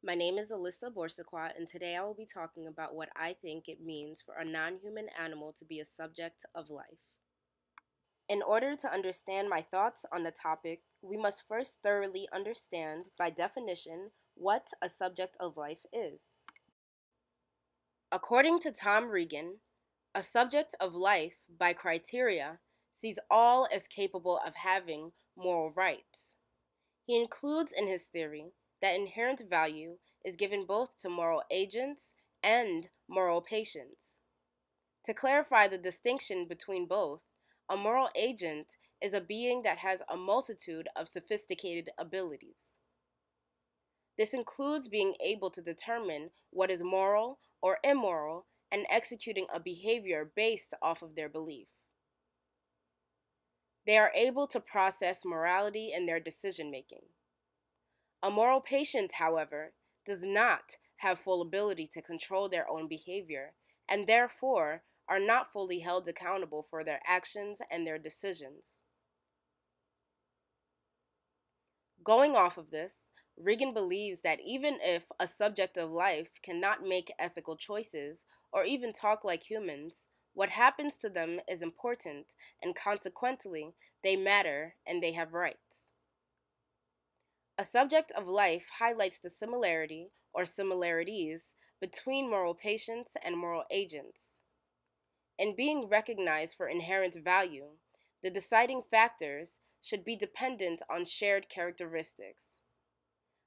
My name is Alyssa Borsaqua, and today I will be talking about what I think it means for a non human animal to be a subject of life. In order to understand my thoughts on the topic, we must first thoroughly understand, by definition, what a subject of life is. According to Tom Regan, a subject of life, by criteria, sees all as capable of having moral rights. He includes in his theory that inherent value is given both to moral agents and moral patients. To clarify the distinction between both, a moral agent is a being that has a multitude of sophisticated abilities. This includes being able to determine what is moral or immoral and executing a behavior based off of their belief. They are able to process morality in their decision making. A moral patient, however, does not have full ability to control their own behavior and therefore are not fully held accountable for their actions and their decisions. Going off of this, Regan believes that even if a subject of life cannot make ethical choices or even talk like humans, what happens to them is important and consequently they matter and they have rights. A subject of life highlights the similarity or similarities between moral patients and moral agents. In being recognized for inherent value, the deciding factors should be dependent on shared characteristics.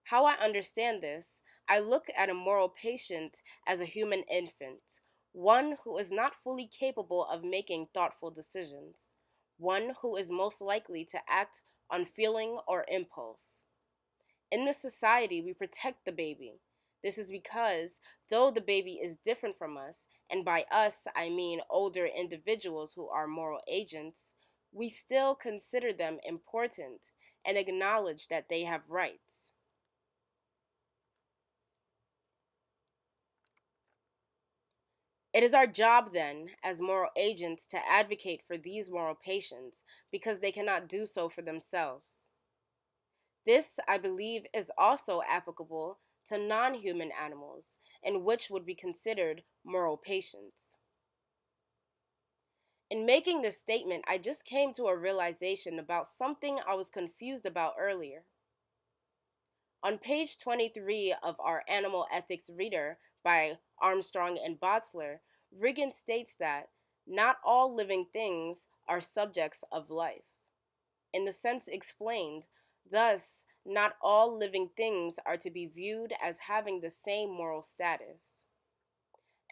How I understand this, I look at a moral patient as a human infant, one who is not fully capable of making thoughtful decisions, one who is most likely to act on feeling or impulse. In this society, we protect the baby. This is because, though the baby is different from us, and by us I mean older individuals who are moral agents, we still consider them important and acknowledge that they have rights. It is our job, then, as moral agents, to advocate for these moral patients because they cannot do so for themselves. This, I believe, is also applicable to non human animals, and which would be considered moral patients. In making this statement, I just came to a realization about something I was confused about earlier. On page 23 of our Animal Ethics Reader by Armstrong and Botzler, Regan states that not all living things are subjects of life. In the sense explained, thus, not all living things are to be viewed as having the same moral status.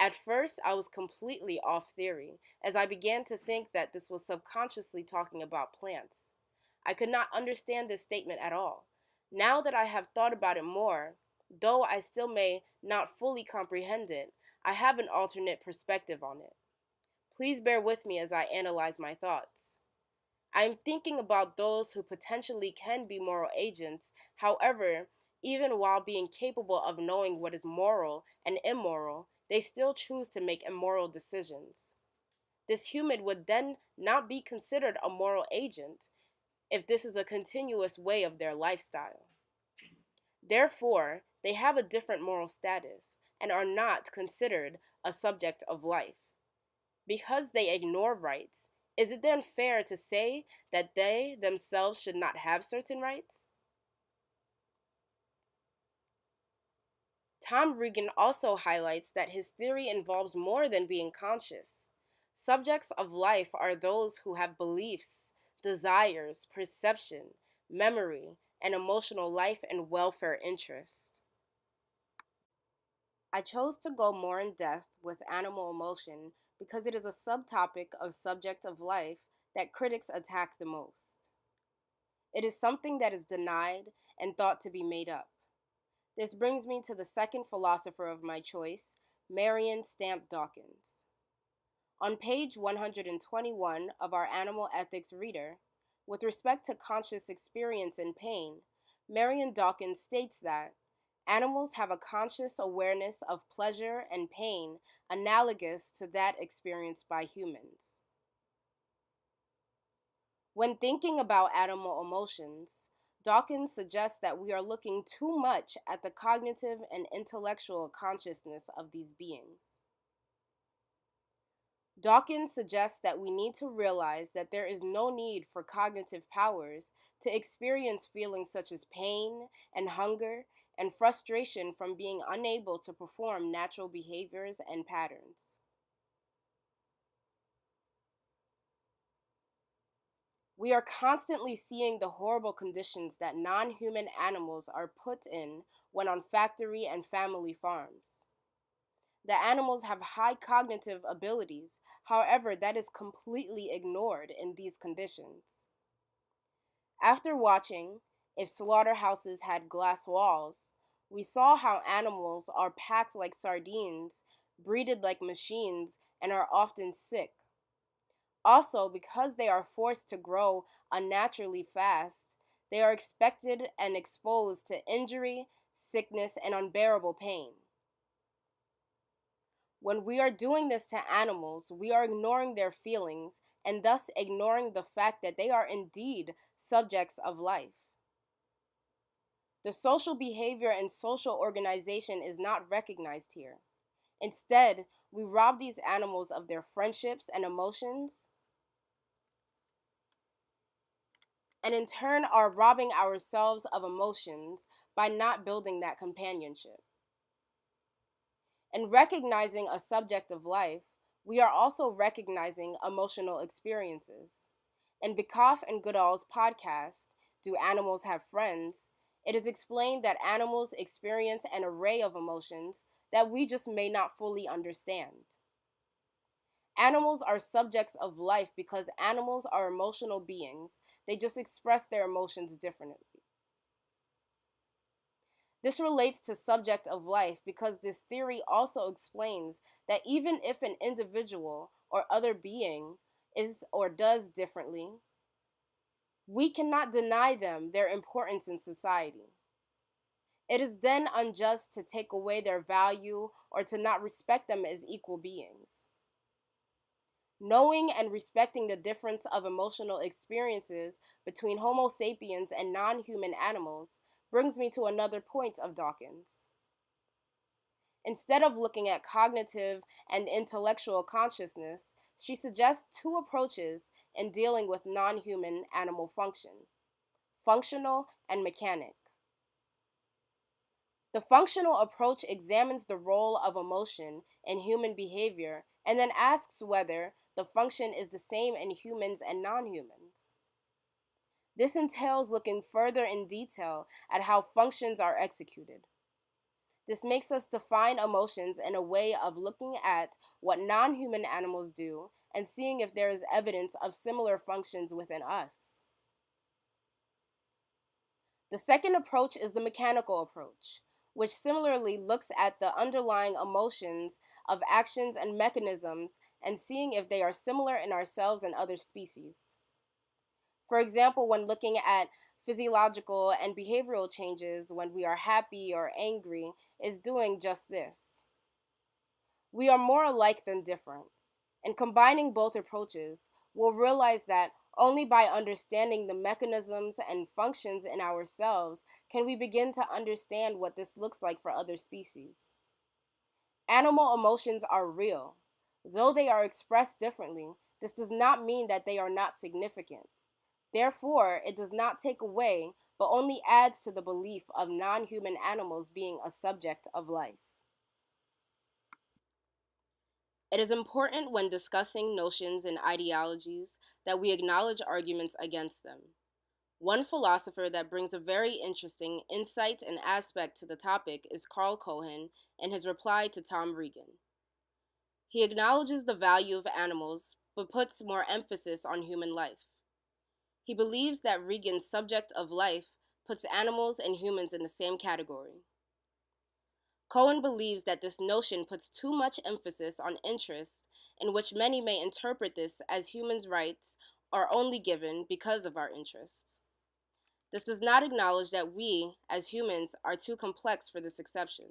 At first, I was completely off theory, as I began to think that this was subconsciously talking about plants. I could not understand this statement at all. Now that I have thought about it more, though I still may not fully comprehend it, I have an alternate perspective on it. Please bear with me as I analyze my thoughts. I am thinking about those who potentially can be moral agents, however, even while being capable of knowing what is moral and immoral, they still choose to make immoral decisions. This human would then not be considered a moral agent if this is a continuous way of their lifestyle. Therefore, they have a different moral status and are not considered a subject of life. Because they ignore rights, is it then fair to say that they themselves should not have certain rights? Tom Regan also highlights that his theory involves more than being conscious. Subjects of life are those who have beliefs, desires, perception, memory, and emotional life and welfare interest. I chose to go more in depth with animal emotion because it is a subtopic of subject of life that critics attack the most. It is something that is denied and thought to be made up. This brings me to the second philosopher of my choice, Marion Stamp Dawkins. On page 121 of our Animal Ethics Reader, with respect to conscious experience and pain, Marion Dawkins states that animals have a conscious awareness of pleasure and pain analogous to that experienced by humans. When thinking about animal emotions, Dawkins suggests that we are looking too much at the cognitive and intellectual consciousness of these beings. Dawkins suggests that we need to realize that there is no need for cognitive powers to experience feelings such as pain and hunger and frustration from being unable to perform natural behaviors and patterns. We are constantly seeing the horrible conditions that non human animals are put in when on factory and family farms. The animals have high cognitive abilities, however, that is completely ignored in these conditions. After watching If Slaughterhouses Had Glass Walls, we saw how animals are packed like sardines, breeded like machines, and are often sick. Also, because they are forced to grow unnaturally fast, they are expected and exposed to injury, sickness, and unbearable pain. When we are doing this to animals, we are ignoring their feelings and thus ignoring the fact that they are indeed subjects of life. The social behavior and social organization is not recognized here. Instead, we rob these animals of their friendships and emotions, and in turn are robbing ourselves of emotions by not building that companionship. In recognizing a subject of life, we are also recognizing emotional experiences. In Bikoff and Goodall's podcast, Do Animals Have Friends?, it is explained that animals experience an array of emotions that we just may not fully understand. Animals are subjects of life because animals are emotional beings. They just express their emotions differently. This relates to subject of life because this theory also explains that even if an individual or other being is or does differently, we cannot deny them their importance in society. It is then unjust to take away their value or to not respect them as equal beings. Knowing and respecting the difference of emotional experiences between Homo sapiens and non human animals brings me to another point of Dawkins. Instead of looking at cognitive and intellectual consciousness, she suggests two approaches in dealing with non human animal function: functional and mechanic. The functional approach examines the role of emotion in human behavior and then asks whether the function is the same in humans and non humans. This entails looking further in detail at how functions are executed. This makes us define emotions in a way of looking at what non human animals do and seeing if there is evidence of similar functions within us. The second approach is the mechanical approach, which similarly looks at the underlying emotions of actions and mechanisms and seeing if they are similar in ourselves and other species. For example, when looking at physiological and behavioral changes when we are happy or angry, is doing just this. We are more alike than different. And combining both approaches, we'll realize that only by understanding the mechanisms and functions in ourselves can we begin to understand what this looks like for other species. Animal emotions are real. Though they are expressed differently, this does not mean that they are not significant. Therefore, it does not take away, but only adds to the belief of non human animals being a subject of life. It is important when discussing notions and ideologies that we acknowledge arguments against them. One philosopher that brings a very interesting insight and aspect to the topic is Carl Cohen in his reply to Tom Regan. He acknowledges the value of animals, but puts more emphasis on human life. He believes that Regan's subject of life puts animals and humans in the same category. Cohen believes that this notion puts too much emphasis on interest, in which many may interpret this as humans' rights are only given because of our interests. This does not acknowledge that we, as humans, are too complex for this exception.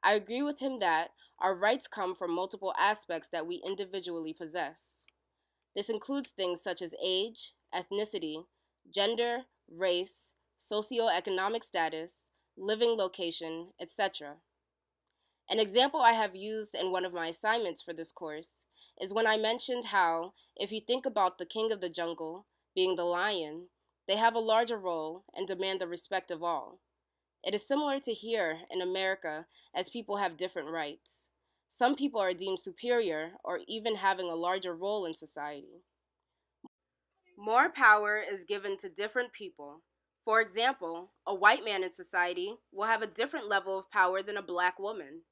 I agree with him that our rights come from multiple aspects that we individually possess. This includes things such as age, ethnicity, gender, race, socioeconomic status, living location, etc. An example I have used in one of my assignments for this course is when I mentioned how, if you think about the king of the jungle, being the lion, they have a larger role and demand the respect of all. It is similar to here in America, as people have different rights. Some people are deemed superior or even having a larger role in society. More power is given to different people. For example, a white man in society will have a different level of power than a black woman.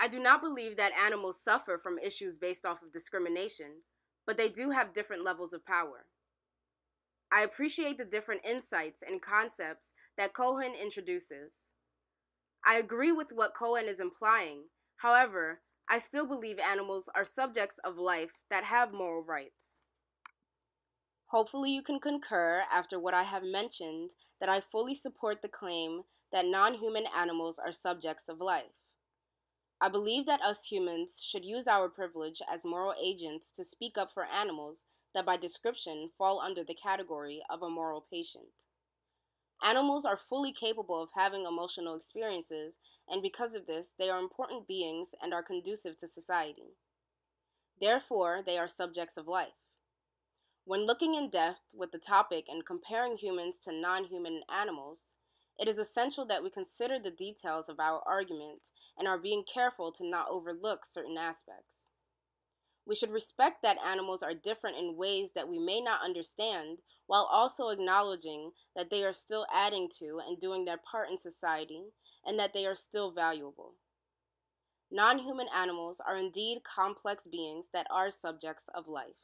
I do not believe that animals suffer from issues based off of discrimination, but they do have different levels of power. I appreciate the different insights and concepts that Cohen introduces. I agree with what Cohen is implying. However, I still believe animals are subjects of life that have moral rights. Hopefully, you can concur after what I have mentioned that I fully support the claim that non human animals are subjects of life. I believe that us humans should use our privilege as moral agents to speak up for animals that by description fall under the category of a moral patient. Animals are fully capable of having emotional experiences, and because of this, they are important beings and are conducive to society. Therefore, they are subjects of life. When looking in depth with the topic and comparing humans to non human animals, it is essential that we consider the details of our argument and are being careful to not overlook certain aspects. We should respect that animals are different in ways that we may not understand, while also acknowledging that they are still adding to and doing their part in society, and that they are still valuable. Non human animals are indeed complex beings that are subjects of life.